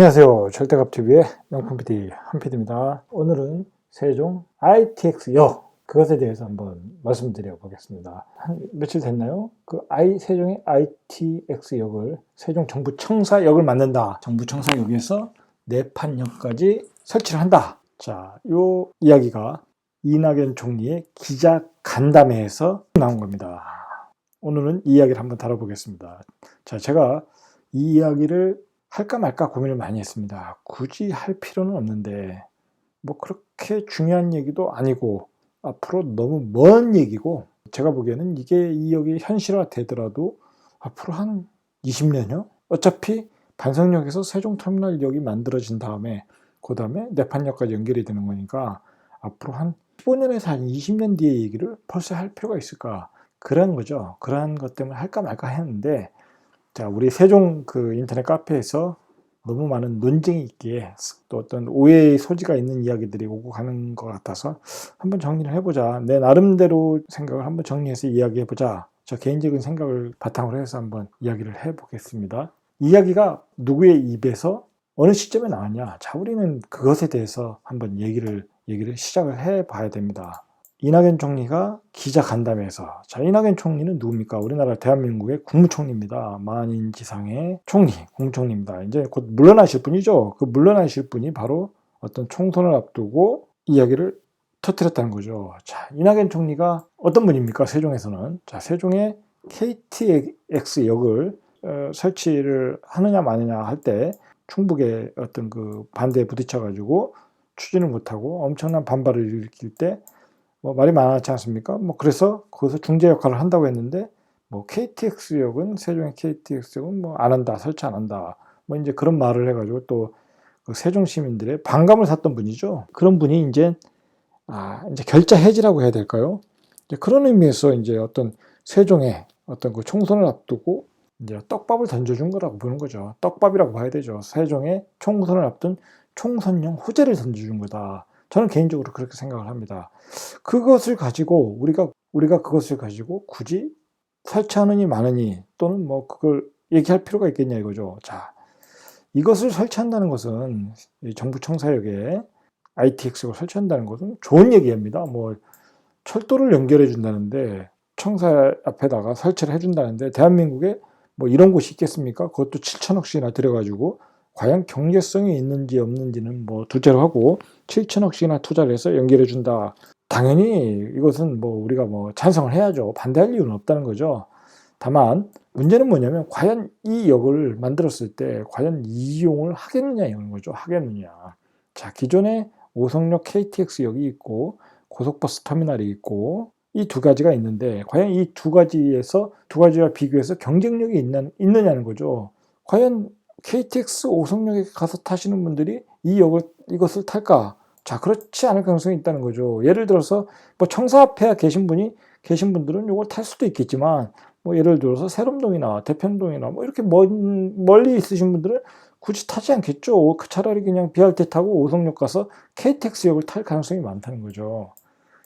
안녕하세요. 절대값TV의 명품 PD 한PD입니다. 오늘은 세종 ITX역 그것에 대해서 한번 말씀드려 보겠습니다. 한 며칠 됐나요? 세종의 ITX역을 세종 정부청사역을 만든다. 정부청사역에서 내판역까지 설치를 한다. 자, 요 이야기가 이낙연 총리의 기자간담회에서 나온 겁니다. 오늘은 이 이야기를 한번 다뤄보겠습니다. 자, 제가 이 이야기를 할까 말까 고민을 많이 했습니다. 굳이 할 필요는 없는데 뭐 그렇게 중요한 얘기도 아니고 앞으로 너무 먼 얘기고 제가 보기에는 이게 이 역이 현실화 되더라도 앞으로 한 20년이요? 어차피 반석역에서 세종터미널역이 만들어진 다음에 그 다음에 내판역까지 연결이 되는 거니까 앞으로 한 15년에서 한 20년 뒤의 얘기를 벌써 할 필요가 있을까? 그런 거죠. 그러한 것 때문에 할까 말까 했는데 자, 우리 세종 인터넷 카페에서 너무 많은 논쟁이 있기에 또 어떤 오해의 소지가 있는 이야기들이 오고 가는 것 같아서 한번 정리를 해보자. 내 나름대로 생각을 한번 정리해서 이야기해보자. 저 개인적인 생각을 바탕으로 해서 한번 이야기를 해보겠습니다. 이야기가 누구의 입에서 어느 시점에 나왔냐? 자, 우리는 그것에 대해서 한번 얘기를 시작을 해봐야 됩니다. 이낙연 총리가 기자간담회에서 자, 이낙연 총리는 누굽니까? 우리나라 대한민국의 국무총리입니다. 만인 지상의 총리, 국무총리입니다. 이제 곧 물러나실 분이죠. 그 물러나실 분이 바로 어떤 총선을 앞두고 이야기를 터뜨렸다는 거죠. 자, 이낙연 총리가 어떤 분입니까? 세종에서는. 자, 세종에 KTX역을 설치를 하느냐 마느냐 할 때 충북의 어떤 반대에 부딪혀가지고 추진을 못하고 엄청난 반발을 일으킬 때 말이 많았지 않습니까? 그래서 거기서 중재 역할을 한다고 했는데, KTX역은, 세종의 KTX역은 안 한다, 설치 안 한다. 이제 그런 말을 해가지고 또 세종 시민들의 반감을 샀던 분이죠. 그런 분이 이제 결자 해지라고 해야 될까요? 이제 그런 의미에서 이제 어떤 세종의 어떤 총선을 앞두고 이제 떡밥을 던져준 거라고 보는 거죠. 떡밥이라고 봐야 되죠. 세종의 총선을 앞둔 총선용 호재를 던져준 거다. 저는 개인적으로 그렇게 생각을 합니다. 그것을 가지고 우리가 그것을 가지고 굳이 설치하느니 마느니 또는 그걸 얘기할 필요가 있겠냐 이거죠. 자, 이것을 설치한다는 것은 정부 청사역에 ITX를 설치한다는 것은 좋은 얘기입니다. 철도를 연결해 준다는데 청사 앞에다가 설치를 해준다는데 대한민국에 이런 곳이 있겠습니까? 그것도 7천억씩이나 들여가지고 과연 경제성이 있는지 없는지는 둘째로 하고 7천억씩이나 투자를 해서 연결해 준다. 당연히 이것은 우리가 찬성을 해야죠. 반대할 이유는 없다는 거죠. 다만 문제는 뭐냐면 과연 이 역을 만들었을 때 과연 이용을 하겠느냐 이런 거죠. 하겠느냐. 자, 기존에 오송역 KTX역이 있고 고속버스 터미널이 있고 이 두 가지가 있는데 과연 이 두 가지와 비교해서 경쟁력이 있느냐는 거죠. 과연 KTX 오송역에 가서 타시는 분들이 이것을 탈까? 자, 그렇지 않을 가능성이 있다는 거죠. 예를 들어서 청사 앞에 계신 분들은 이걸 탈 수도 있겠지만 예를 들어서 세롬동이나 대평동이나 이렇게 멀리 있으신 분들은 굳이 타지 않겠죠. 차라리 그냥 BRT 타고 오송역 가서 KTX역을 탈 가능성이 많다는 거죠.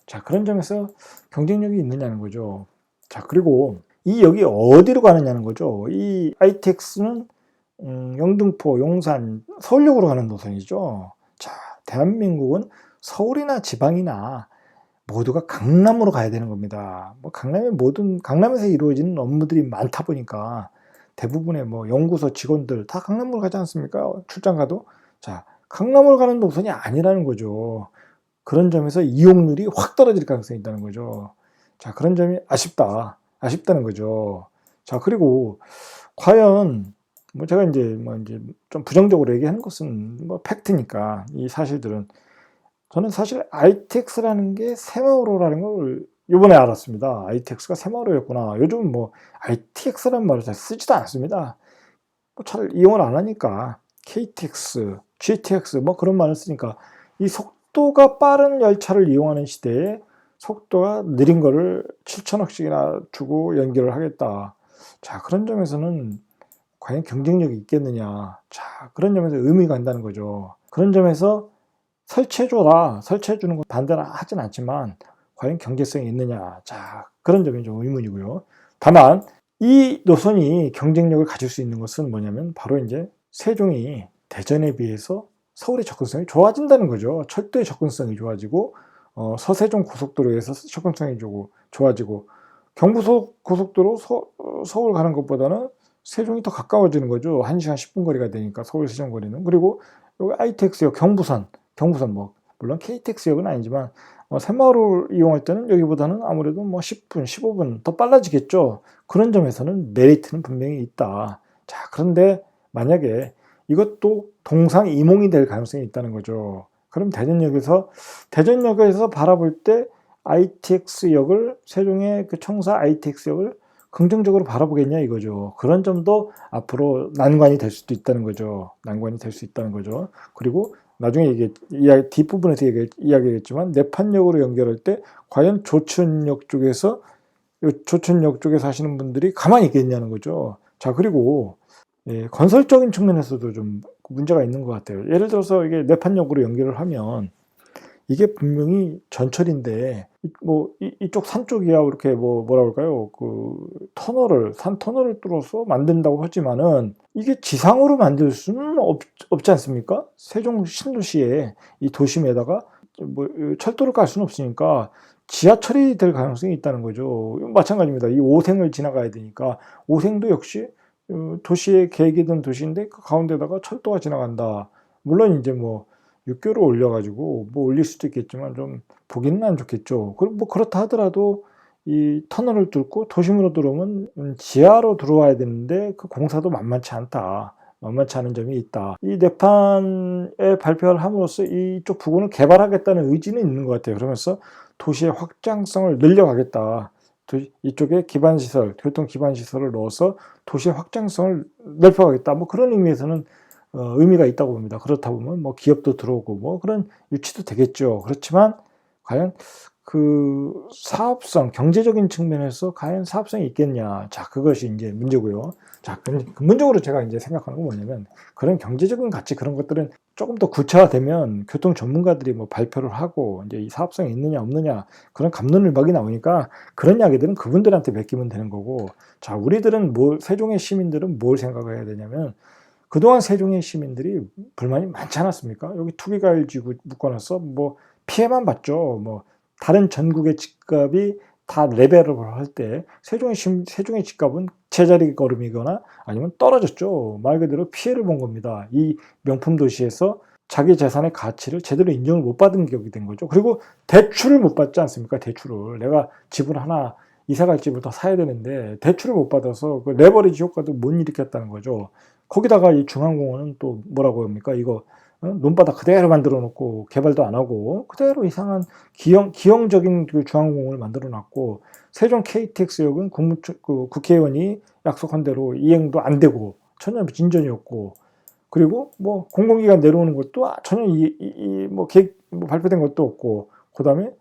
자, 그런 점에서 경쟁력이 있느냐는 거죠. 자, 그리고 이 역이 어디로 가느냐는 거죠. 이 ITX는 영등포, 용산, 서울역으로 가는 노선이죠. 자, 대한민국은 서울이나 지방이나 모두가 강남으로 가야 되는 겁니다. 강남에서 이루어지는 업무들이 많다 보니까 대부분의 연구소 직원들 다 강남으로 가지 않습니까? 출장 가도. 자, 강남으로 가는 노선이 아니라는 거죠. 그런 점에서 이용률이 확 떨어질 가능성이 있다는 거죠. 자, 그런 점이 아쉽다는 거죠. 자, 그리고 과연 제가 이제 좀 부정적으로 얘기하는 것은 팩트니까 이 사실들은 저는 사실 ITX라는 게 새마을호라는 걸 이번에 알았습니다. ITX가 새마을호였구나. 요즘은 ITX라는 말을 잘 쓰지도 않습니다. 잘 이용을 안 하니까 KTX, GTX 그런 말을 쓰니까 이 속도가 빠른 열차를 이용하는 시대에 속도가 느린 거를 7천억씩이나 주고 연결을 하겠다. 자, 그런 점에서는 과연 경쟁력이 있겠느냐. 자, 그런 점에서 의미가 간다는 거죠. 그런 점에서 설치해주는 건 반대는 하진 않지만 과연 경제성이 있느냐. 자, 그런 점이 좀 의문이고요. 다만 이 노선이 경쟁력을 가질 수 있는 것은 뭐냐면 바로 이제 세종이 대전에 비해서 서울의 접근성이 좋아진다는 거죠. 철도의 접근성이 좋아지고 서세종 고속도로에서 접근성이 좋아지고 경부고속도로 서울 가는 것보다는 세종이 더 가까워지는 거죠. 1시간 10분 거리가 되니까 서울 세종 거리는. 그리고 여기 ITX역 경부선 뭐 물론 KTX역은 아니지만 새마을을 이용할 때는 여기보다는 아무래도 뭐 10분, 15분 더 빨라지겠죠. 그런 점에서는 메리트는 분명히 있다. 자, 그런데 만약에 이것도 동상이몽이 될 가능성이 있다는 거죠. 그럼 대전역에서 바라볼 때 ITX역을 세종의 그 청사 ITX역을 긍정적으로 바라보겠냐 이거죠. 그런 점도 앞으로 난관이 될 수도 있다는 거죠. 난관이 될 수 있다는 거죠. 그리고 나중에 뒷부분에서 이야기했지만 내판역으로 연결할 때 과연 조천역 쪽에서 하시는 분들이 가만히 있겠냐는 거죠. 자, 그리고 건설적인 측면에서도 좀 문제가 있는 것 같아요. 예를 들어서 이게 내판역으로 연결을 하면 이게 분명히 전철인데 이쪽 산 쪽이야 이렇게 뭐라 그럴까요? 산 터널을 뚫어서 만든다고 하지만은 이게 지상으로 만들 수는 없지 않습니까? 세종 신도시에 이 도심에다가 철도를 깔 수는 없으니까 지하철이 될 가능성이 있다는 거죠. 마찬가지입니다. 이 오생을 지나가야 되니까 오생도 역시 도시의 계획이던 도시인데 그 가운데다가 철도가 지나간다. 물론 이제 육교를 올려가지고 올릴 수도 있겠지만 좀 보기는 안 좋겠죠. 그리고 그렇다 하더라도 이 터널을 뚫고 도심으로 들어오면 지하로 들어와야 되는데 그 공사도 만만치 않다. 만만치 않은 점이 있다. 이 내판에 발표를 함으로써 이쪽 부근을 개발하겠다는 의지는 있는 것 같아요. 그러면서 도시의 확장성을 늘려가겠다. 이쪽에 교통 기반시설을 넣어서 도시의 확장성을 넓혀가겠다. 그런 의미에서는 의미가 있다고 봅니다. 그렇다 보면 기업도 들어오고 그런 유치도 되겠죠. 그렇지만 과연 그 사업성, 경제적인 측면에서 과연 사업성이 있겠냐. 자, 그것이 이제 문제고요. 자, 근본적으로 제가 이제 생각하는 건 뭐냐면 그런 경제적인 가치 그런 것들은 조금 더 구체화되면 교통 전문가들이 발표를 하고 이제 이 사업성이 있느냐 없느냐 그런 갑론을박이 나오니까 그런 이야기들은 그분들한테 맡기면 되는 거고, 자, 우리들은 세종의 시민들은 뭘 생각해야 되냐면 그동안 세종의 시민들이 불만이 많지 않았습니까? 여기 투기과일지구 묶어놨어 피해만 봤죠. 다른 전국의 집값이 다 레벨업을 할 때 세종의 집값은 제자리 걸음이거나 아니면 떨어졌죠. 말 그대로 피해를 본 겁니다. 이 명품 도시에서 자기 재산의 가치를 제대로 인정을 못 받은 격이 된 거죠. 그리고 대출을 못 받지 않습니까? 대출을. 내가 집을 하나 이사갈 집을 더 사야 되는데 대출을 못 받아서 그 레버리지 효과도 못 일으켰다는 거죠. 거기다가 이 중앙공원은 또 뭐라고 합니까? 이거 논바닥 그대로 만들어 놓고 개발도 안 하고 그대로 이상한 기형적인 그 중앙공원을 만들어 놨고, 세종 KTX역은 국회의원이 약속한 대로 이행도 안 되고 전혀 진전이었고, 그리고 공공기관 내려오는 것도 전혀 발표된 것도 없고, 그다음에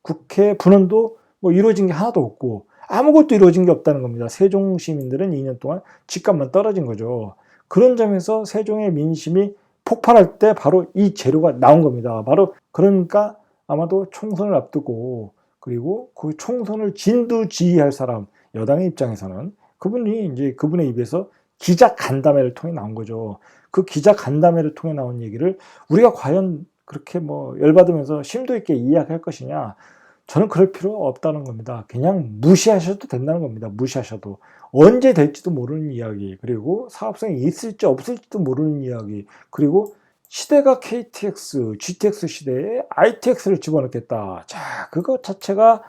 국회 분원도 이루어진 게 하나도 없고 아무것도 이루어진 게 없다는 겁니다. 세종 시민들은 2년 동안 집값만 떨어진 거죠. 그런 점에서 세종의 민심이 폭발할 때 바로 이 재료가 나온 겁니다. 바로 그러니까 아마도 총선을 앞두고, 그리고 그 총선을 진두지휘할 사람, 여당의 입장에서는 그분의 입에서 기자 간담회를 통해 나온 거죠. 그 기자 간담회를 통해 나온 얘기를 우리가 과연 그렇게 열받으면서 심도 있게 이야기할 것이냐? 저는 그럴 필요 없다는 겁니다. 그냥 무시하셔도 된다는 겁니다. 무시하셔도. 언제 될지도 모르는 이야기, 그리고 사업성이 있을지 없을지도 모르는 이야기, 그리고 시대가 KTX, GTX 시대에 ITX를 집어넣겠다. 자, 그것 자체가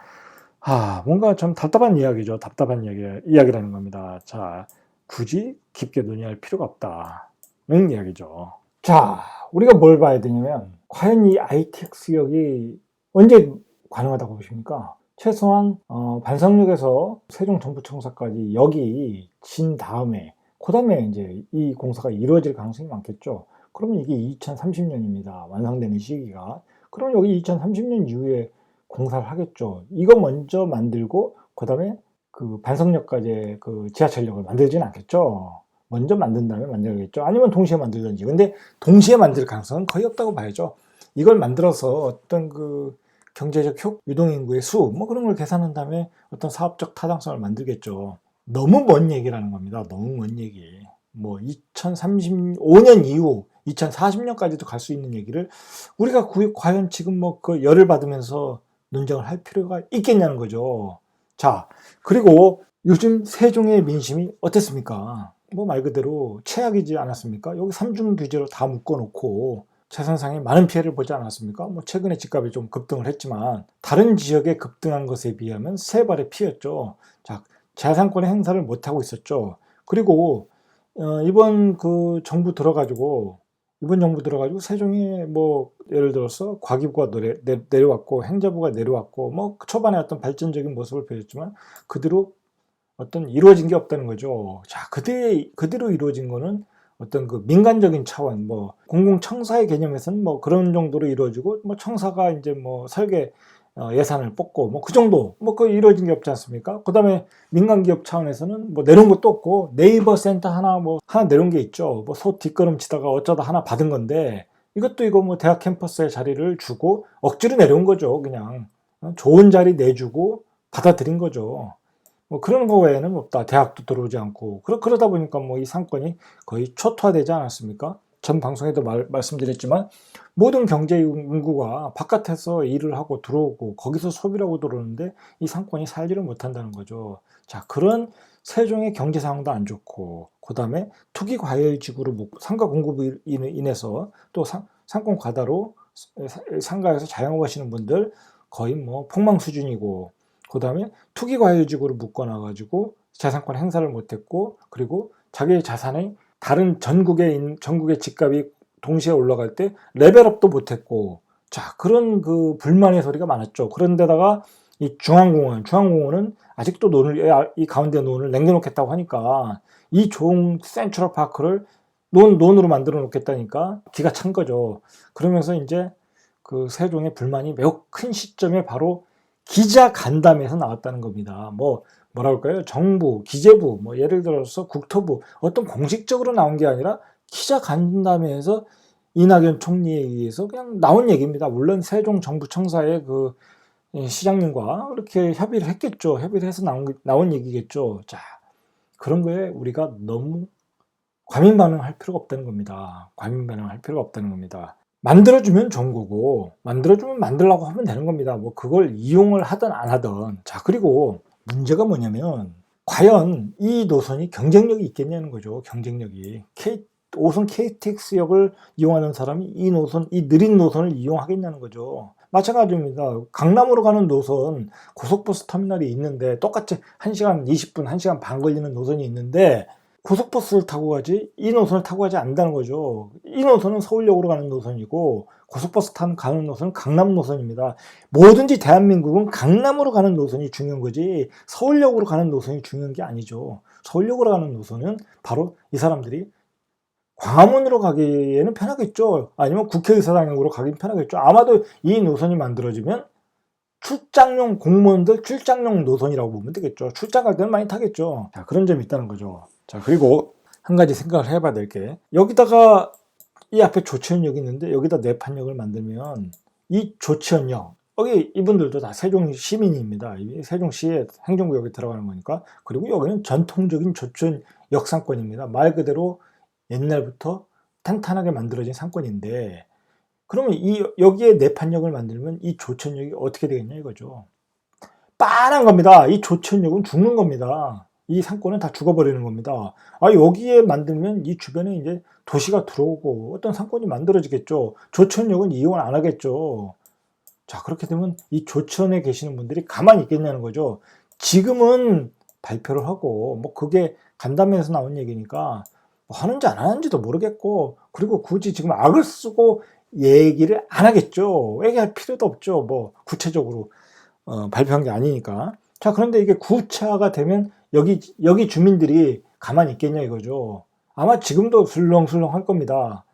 뭔가 좀 답답한 이야기죠. 답답한 이야기라는 겁니다. 자, 굳이 깊게 논의할 필요가 없다는 이야기죠. 자, 우리가 뭘 봐야 되냐면 과연 이 ITX역이 언제 가능하다고 보십니까? 최소한 반석역에서 세종정부청사까지 역이 진 다음에 그다음에 이제 이 공사가 이루어질 가능성이 많겠죠. 그러면 이게 2030년입니다. 완성되는 시기가. 그럼 여기 2030년 이후에 공사를 하겠죠. 이거 먼저 만들고 그다음에 그 반석역까지 그 지하철역을 만들지는 않겠죠. 먼저 만든 다음에 만들겠죠. 아니면 동시에 만들든지. 근데 동시에 만들 가능성은 거의 없다고 봐야죠. 이걸 만들어서 어떤 그 경제적 유동인구의 수, 그런 걸 계산한 다음에 어떤 사업적 타당성을 만들겠죠. 너무 먼 얘기라는 겁니다. 너무 먼 얘기. 2035년 이후, 2040년까지도 갈 수 있는 얘기를 우리가 과연 지금 뭐 그 열을 받으면서 논쟁을 할 필요가 있겠냐는 거죠. 자, 그리고 요즘 세종의 민심이 어땠습니까? 뭐 말 그대로 최악이지 않았습니까? 여기 삼중 규제로 다 묶어놓고 재산상의 많은 피해를 보지 않았습니까? 뭐 최근에 집값이 좀 급등을 했지만 다른 지역에 급등한 것에 비하면 세 발의 피였죠. 자, 재산권의 행사를 못 하고 있었죠. 그리고 이번 정부 들어가지고 세종이 뭐 예를 들어서 과기부가 내려왔고 행자부가 내려왔고 뭐 초반에 어떤 발전적인 모습을 보였지만 그대로 어떤 이루어진 게 없다는 거죠. 자, 그대로 이루어진 거는 어떤 그 민간적인 차원, 뭐 공공청사의 개념에서는 뭐 그런 정도로 이루어지고, 뭐 청사가 이제 뭐 설계 예산을 뽑고 뭐 그 정도, 뭐 그 이루어진 게 없지 않습니까? 그다음에 민간기업 차원에서는 뭐 내려온 것도 없고 네이버 센터 하나 내려온 게 있죠. 뭐 소 뒷걸음치다가 어쩌다 하나 받은 건데 이거 뭐 대학 캠퍼스에 자리를 주고 억지로 내려온 거죠. 그냥 좋은 자리 내주고 받아들인 거죠. 뭐 그런 거 외에는 없다. 대학도 들어오지 않고. 그러다 보니까 뭐 이 상권이 거의 초토화되지 않았습니까? 전 방송에도 말씀드렸지만 모든 경제 인구가 바깥에서 일을 하고 들어오고 거기서 소비를 하고 들어오는데 이 상권이 살지를 못한다는 거죠. 자, 그런 세종의 경제 상황도 안 좋고 그다음에 투기 과열지구로 상가 공급으로 인해서 또 상권 과다로 상가에서 자영업 하시는 분들 거의 뭐 폭망 수준이고 그다음에 투기 과열지구로 묶어놔가지고 재산권 행사를 못했고 그리고 자기의 자산이 다른 전국의 집값이 동시에 올라갈 때 레벨업도 못했고 자 그런 그 불만의 소리가 많았죠. 그런데다가 이 중앙공원은 아직도 이 가운데 논을 남겨놓겠다고 하니까 이 좋은 센트럴 파크를 논으로 만들어 놓겠다니까 기가 찬 거죠. 그러면서 이제 그 세종의 불만이 매우 큰 시점에 바로 기자 간담회에서 나왔다는 겁니다. 뭐라 할까요? 정부, 기재부, 뭐 예를 들어서 국토부 어떤 공식적으로 나온 게 아니라 기자 간담회에서 이낙연 총리에 의해서 그냥 나온 얘기입니다. 물론 세종 정부 청사의 그 시장님과 이렇게 협의를 했겠죠. 협의를 해서 나온 얘기겠죠. 자, 그런 거에 우리가 너무 과민 반응할 필요가 없다는 겁니다. 과민 반응할 필요가 없다는 겁니다. 만들어주면 좋은 거고 만들어주면 만들라고 하면 되는 겁니다. 뭐 그걸 이용을 하든 안 하든. 자, 그리고 문제가 뭐냐면 과연 이 노선이 경쟁력이 있겠냐는 거죠. 경쟁력이 5선 KTX역을 이용하는 사람이 이 느린 노선을 이용하겠냐는 거죠. 마찬가지입니다. 강남으로 가는 노선 고속버스 터미널이 있는데 똑같이 1시간 20분, 1시간 반 걸리는 노선이 있는데 고속버스를 타고 가지 이 노선을 타고 가지 않는다는 거죠. 이 노선은 서울역으로 가는 노선이고 고속버스 가는 노선은 강남 노선입니다. 뭐든지 대한민국은 강남으로 가는 노선이 중요한 거지 서울역으로 가는 노선이 중요한 게 아니죠. 서울역으로 가는 노선은 바로 이 사람들이 광화문으로 가기에는 편하겠죠. 아니면 국회의사당역으로 가긴 편하겠죠. 아마도 이 노선이 만들어지면 출장용 공무원들 출장용 노선이라고 보면 되겠죠. 출장 갈 때는 많이 타겠죠. 자, 그런 점이 있다는 거죠. 자, 그리고 한 가지 생각을 해봐야 될 게 여기다가 이 앞에 조치원역이 있는데 여기다 내판역을 만들면 이 조치원역 여기 이분들도 다 세종 시민입니다. 세종시의 행정구역에 들어가는 거니까. 그리고 여기는 전통적인 조치원 역상권입니다. 말 그대로 옛날부터 탄탄하게 만들어진 상권인데 그러면 여기에 내판역을 만들면 이 조천역이 어떻게 되겠냐 이거죠. 빤한 겁니다. 이 조천역은 죽는 겁니다. 이 상권은 다 죽어버리는 겁니다. 여기에 만들면 이 주변에 이제 도시가 들어오고 어떤 상권이 만들어지겠죠. 조천역은 이용을 안 하겠죠. 자, 그렇게 되면 이 조천에 계시는 분들이 가만히 있겠냐는 거죠. 지금은 발표를 하고 뭐 그게 간담회에서 나온 얘기니까 뭐 하는지 안 하는지도 모르겠고 그리고 굳이 지금 악을 쓰고 얘기를 안 하겠죠. 얘기할 필요도 없죠. 뭐 구체적으로 발표한 게 아니니까. 자, 그런데 이게 구차가 되면 여기 주민들이 가만히 있겠냐 이거죠. 아마 지금도 술렁술렁 할 겁니다.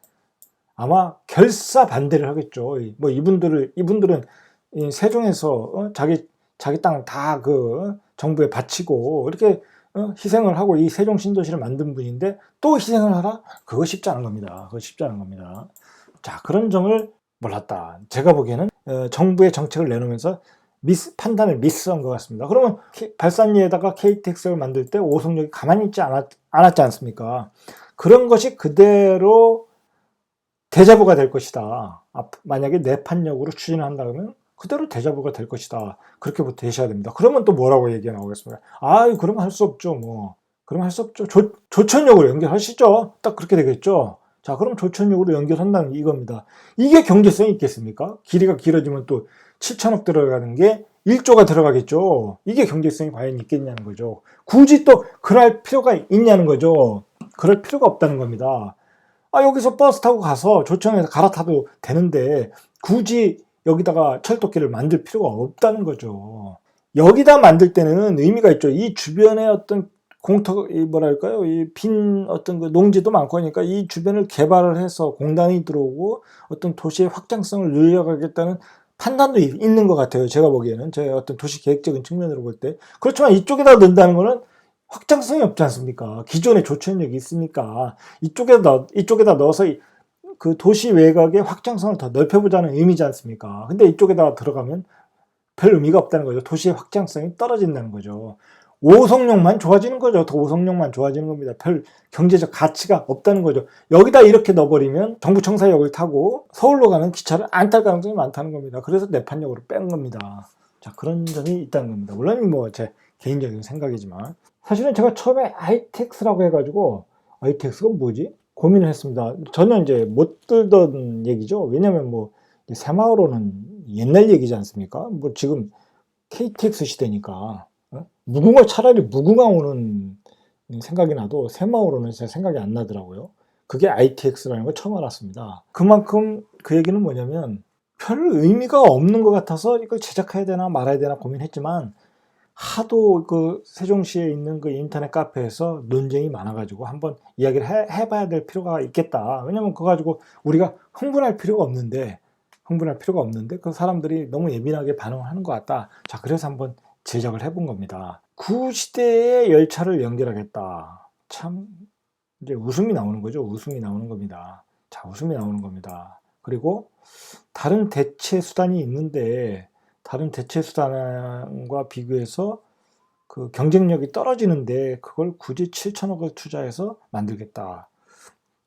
아마 결사 반대를 하겠죠. 뭐 이분들은 세종에서 자기 땅 다 그 정부에 바치고 이렇게 희생을 하고 이 세종 신도시를 만든 분인데 또 희생을 하라? 그거 쉽지 않은 겁니다. 그거 쉽지 않은 겁니다. 자, 그런 점을 몰랐다. 제가 보기에는 정부의 정책을 내놓으면서 판단을 미스한 것 같습니다. 그러면 발산리에다가 KTX를 만들 때 오송역이 가만히 있지 않았지 않습니까? 그런 것이 그대로 대자보가 될 것이다. 만약에 내판력으로 추진을 한다 그러면 그대로 대자보가 될 것이다. 그렇게 되셔야 됩니다. 그러면 또 뭐라고 얘기가 나오겠습니까? 그러면 할 수 없죠. 뭐. 그러면 할 수 없죠. 조천력으로 연결하시죠. 딱 그렇게 되겠죠. 자, 그럼 조천력으로 연결한다는 게 이겁니다. 이게 경제성이 있겠습니까? 길이가 길어지면 또 7천억 들어가는 게 1조가 들어가겠죠. 이게 경제성이 과연 있겠냐는 거죠. 굳이 또 그럴 필요가 있냐는 거죠. 그럴 필요가 없다는 겁니다. 여기서 버스 타고 가서 조천에서 갈아타도 되는데 굳이 여기다가 철도길을 만들 필요가 없다는 거죠. 여기다 만들 때는 의미가 있죠. 이 주변에 어떤 뭐랄까요, 이 빈 어떤 그 농지도 많고 하니까 이 주변을 개발을 해서 공단이 들어오고 어떤 도시의 확장성을 늘려가겠다는 판단도 있는 것 같아요. 제가 보기에는 제 어떤 도시 계획적인 측면으로 볼 때. 그렇지만 이쪽에다 넣는다는 거는 확장성이 없지 않습니까? 기존에 조천력이 있으니까 이쪽에다 넣어서 그 도시 외곽의 확장성을 더 넓혀보자는 의미지 않습니까? 근데 이쪽에다 들어가면 별 의미가 없다는 거죠. 도시의 확장성이 떨어진다는 거죠. 오송역만 좋아지는 거죠. 더 오송역만 좋아지는 겁니다. 별 경제적 가치가 없다는 거죠. 여기다 이렇게 넣어버리면 정부청사역을 타고 서울로 가는 기차를 안 탈 가능성이 많다는 겁니다. 그래서 내판역으로 뺀 겁니다. 자, 그런 점이 있다는 겁니다. 물론 뭐 제 개인적인 생각이지만 사실은 제가 처음에 ITX라고 해가지고 ITX가 뭐지? 고민을 했습니다. 저는 이제 못 들던 얘기죠. 왜냐면 뭐 새마을호는 옛날 얘기지 않습니까? 뭐 지금 KTX 시대니까 차라리 무궁화 오는 생각이 나도 새마을호는 제 생각이 안 나더라고요. 그게 ITX라는 걸 처음 알았습니다. 그만큼 그 얘기는 뭐냐면 별 의미가 없는 것 같아서 이걸 제작해야 되나 말아야 되나 고민했지만 하도 그 세종시에 있는 그 인터넷 카페에서 논쟁이 많아가지고 한번 이야기를 해봐야 될 필요가 있겠다. 왜냐면 그거 가지고 우리가 흥분할 필요가 없는데 그 사람들이 너무 예민하게 반응하는 것 같다. 자, 그래서 한번 제작을 해본 겁니다. 구시대의 열차를 연결하겠다. 참 이제 웃음이 나오는 거죠. 웃음이 나오는 겁니다. 자, 웃음이 나오는 겁니다. 그리고 다른 대체 수단이 있는데 다른 대체 수단과 비교해서 그 경쟁력이 떨어지는데 그걸 굳이 7천억을 투자해서 만들겠다.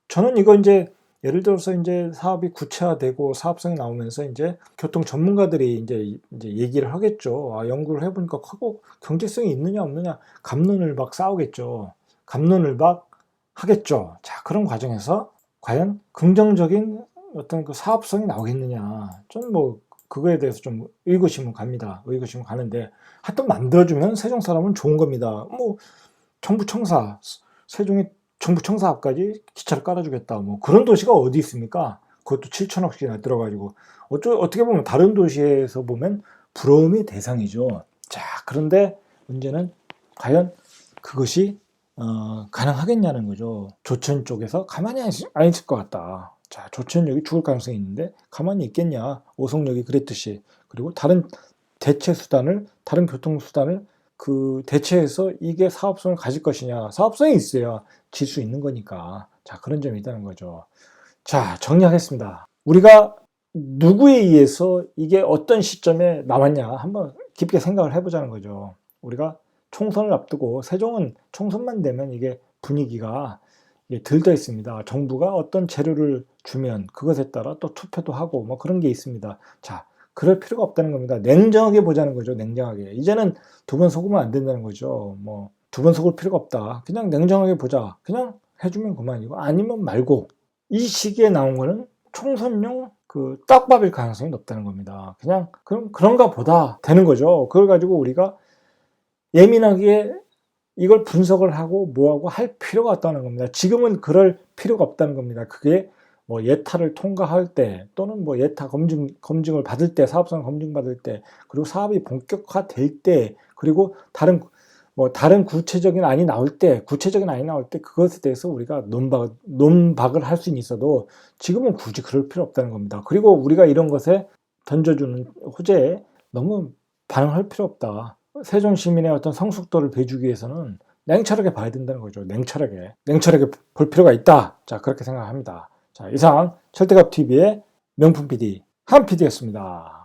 저는 이거 이제 예를 들어서 이제 사업이 구체화되고 사업성이 나오면서 이제 교통 전문가들이 이제 얘기를 하겠죠. 연구를 해보니까 하고 경제성이 있느냐 없느냐 갑론을박 싸우겠죠. 갑론을박 하겠죠. 자, 그런 과정에서 과연 긍정적인 어떤 그 사업성이 나오겠느냐. 저는 뭐 그거에 대해서 좀 의구심은 갑니다. 의구심은 가는데 하여튼 만들어주면 세종 사람은 좋은 겁니다. 뭐 정부청사, 세종이 정부청사 앞까지 기차를 깔아주겠다. 뭐 그런 도시가 어디 있습니까? 그것도 7천억씩이나 들어가지고 어떻게 보면 다른 도시에서 보면 부러움의 대상이죠. 자, 그런데 문제는 과연 그것이 가능하겠냐는 거죠. 조천 쪽에서 가만히 안 있을 것 같다. 자, 조천역이 죽을 가능성이 있는데 가만히 있겠냐. 오송역이 그랬듯이. 그리고 다른 다른 교통수단을 그 대체해서 이게 사업성을 가질 것이냐. 사업성이 있어야 질 수 있는 거니까. 자, 그런 점이 있다는 거죠. 자, 정리하겠습니다. 우리가 누구에 의해서 이게 어떤 시점에 나왔냐. 한번 깊게 생각을 해보자는 거죠. 우리가 총선을 앞두고 세종은 총선만 되면 이게 분위기가 들떠 있습니다. 정부가 어떤 재료를 주면 그것에 따라 또 투표도 하고 뭐 그런 게 있습니다. 자, 그럴 필요가 없다는 겁니다. 냉정하게 보자는 거죠. 냉정하게. 이제는 두 번 속으면 안 된다는 거죠. 뭐 두 번 속을 필요가 없다. 그냥 냉정하게 보자. 그냥 해주면 그만이고 아니면 말고. 이 시기에 나온 거는 총선용 그 떡밥일 가능성이 높다는 겁니다. 그냥 그런가 보다 되는 거죠. 그걸 가지고 우리가 예민하게 이걸 분석을 하고 뭐하고 할 필요가 없다는 겁니다. 지금은 그럴 필요가 없다는 겁니다. 그게 뭐 예타를 통과할 때 또는 뭐 예타 검증을 받을 때, 사업성 검증 받을 때, 그리고 사업이 본격화될 때, 그리고 다른 구체적인 안이 나올 때 그것에 대해서 우리가 논박을 할 수는 있어도 지금은 굳이 그럴 필요 없다는 겁니다. 그리고 우리가 이런 것에 던져주는 호재에 너무 반응할 필요 없다. 세종 시민의 어떤 성숙도를 배주기 위해서는 냉철하게 봐야 된다는 거죠. 냉철하게 볼 필요가 있다. 자, 그렇게 생각합니다. 자, 이상 철대갑TV의 명품 PD 한 PD였습니다.